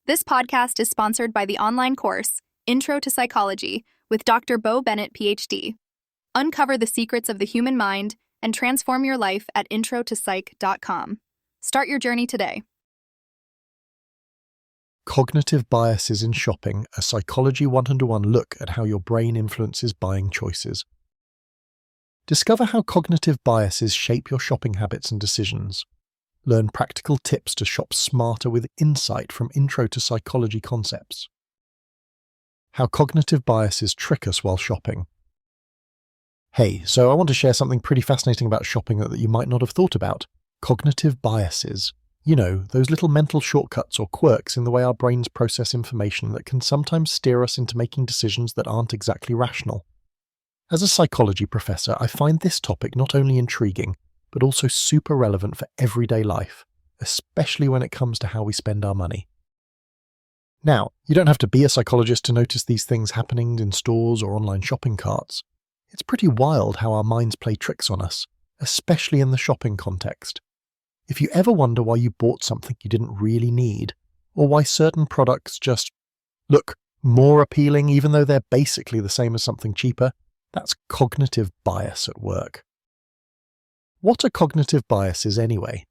This podcast is sponsored by the online course, Intro to Psychology, with Dr. Bo Bennett, PhD. Uncover the secrets of the human mind and transform your life at introtopsych.com. Start your journey today. Cognitive biases in shopping, a Psychology 101 look at how your brain influences buying choices. Discover how cognitive biases shape your shopping habits and decisions. Learn practical tips to shop smarter with insight from Intro to Psychology concepts. How cognitive biases trick us while shopping. Hey, so I want to share something pretty fascinating about shopping that you might not have thought about. Cognitive biases. You know, those little mental shortcuts or quirks in the way our brains process information that can sometimes steer us into making decisions that aren't exactly rational. As a psychology professor, I find this topic not only intriguing, but also super relevant for everyday life, especially when it comes to how we spend our money. Now, you don't have to be a psychologist to notice these things happening in stores or online shopping carts. It's pretty wild how our minds play tricks on us, especially in the shopping context. If you ever wonder why you bought something you didn't really need, or why certain products just look more appealing even though they're basically the same as something cheaper, that's cognitive bias at work. What are cognitive biases anyway?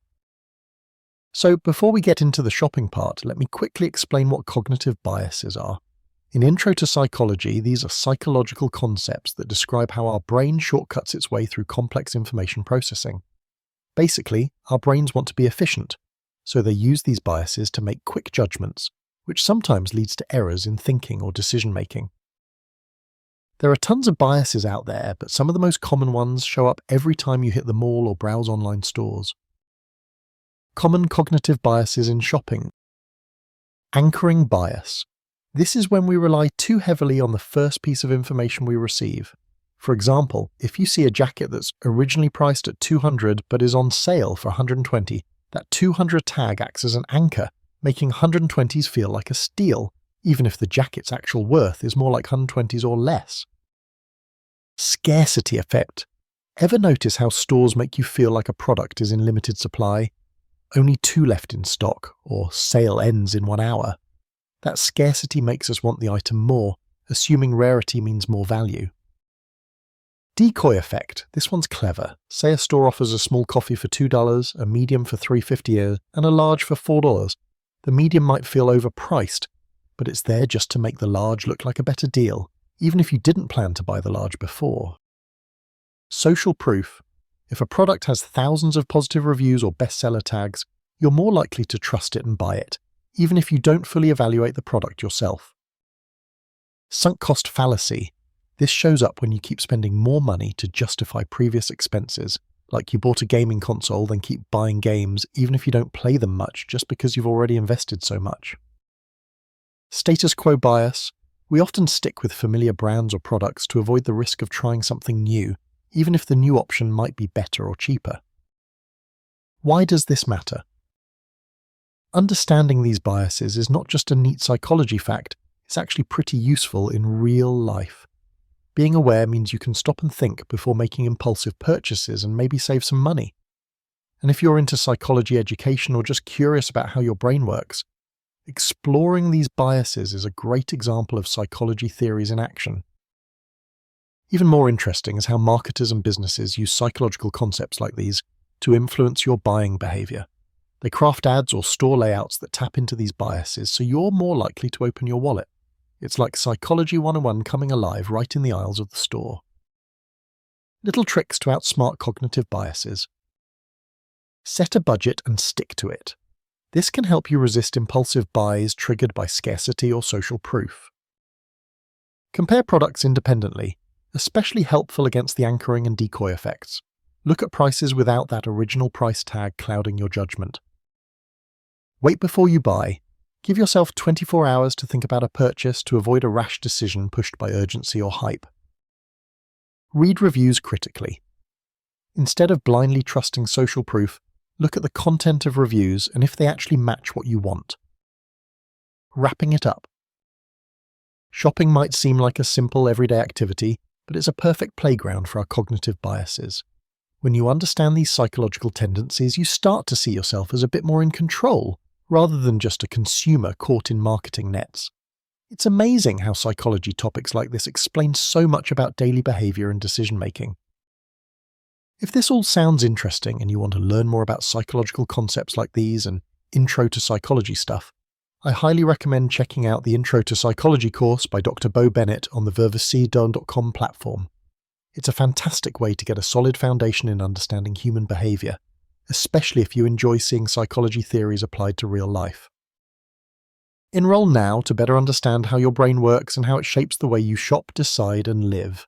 So before we get into the shopping part, let me quickly explain what cognitive biases are. In Intro to Psychology, these are psychological concepts that describe how our brain shortcuts its way through complex information processing. Basically, our brains want to be efficient, so they use these biases to make quick judgments, which sometimes leads to errors in thinking or decision-making. There are tons of biases out there, but some of the most common ones show up every time you hit the mall or browse online stores. Common cognitive biases in shopping. Anchoring bias. This is when we rely too heavily on the first piece of information we receive. For example, if you see a jacket that's originally priced at $200 but is on sale for $120, that $200 tag acts as an anchor, making $120s feel like a steal, even if the jacket's actual worth is more like $120s or less. Scarcity effect. Ever notice how stores make you feel like a product is in limited supply? Only 2 left in stock, or sale ends in 1 hour. That scarcity makes us want the item more, assuming rarity means more value. Decoy effect. This one's clever. Say a store offers a small coffee for $2, a medium for $3.50, and a large for $4. The medium might feel overpriced, but it's there just to make the large look like a better deal, even if you didn't plan to buy the large before. Social proof. If a product has thousands of positive reviews or bestseller tags, you're more likely to trust it and buy it, even if you don't fully evaluate the product yourself. Sunk cost fallacy. This shows up when you keep spending more money to justify previous expenses, like you bought a gaming console then keep buying games even if you don't play them much just because you've already invested so much. Status quo bias. We often stick with familiar brands or products to avoid the risk of trying something new, even if the new option might be better or cheaper. Why does this matter? Understanding these biases is not just a neat psychology fact, it's actually pretty useful in real life. Being aware means you can stop and think before making impulsive purchases and maybe save some money. And if you're into psychology education or just curious about how your brain works, exploring these biases is a great example of psychology theories in action. Even more interesting is how marketers and businesses use psychological concepts like these to influence your buying behavior. They craft ads or store layouts that tap into these biases so you're more likely to open your wallet. It's like Psychology 101 coming alive right in the aisles of the store. Little tricks to outsmart cognitive biases. Set a budget and stick to it. This can help you resist impulsive buys triggered by scarcity or social proof. Compare products independently, especially helpful against the anchoring and decoy effects. Look at prices without that original price tag clouding your judgment. Wait before you buy. Give yourself 24 hours to think about a purchase to avoid a rash decision pushed by urgency or hype. Read reviews critically. Instead of blindly trusting social proof, look at the content of reviews and if they actually match what you want. Wrapping it up. Shopping might seem like a simple everyday activity, but it's a perfect playground for our cognitive biases. When you understand these psychological tendencies, you start to see yourself as a bit more in control, rather than just a consumer caught in marketing nets. It's amazing how psychology topics like this explain so much about daily behavior and decision-making. If this all sounds interesting and you want to learn more about psychological concepts like these and intro to psychology stuff, I highly recommend checking out the Intro to Psychology course by Dr. Bo Bennett on the vervacid.com platform. It's a fantastic way to get a solid foundation in understanding human behavior, especially if you enjoy seeing psychology theories applied to real life. Enroll now to better understand how your brain works and how it shapes the way you shop, decide, and live.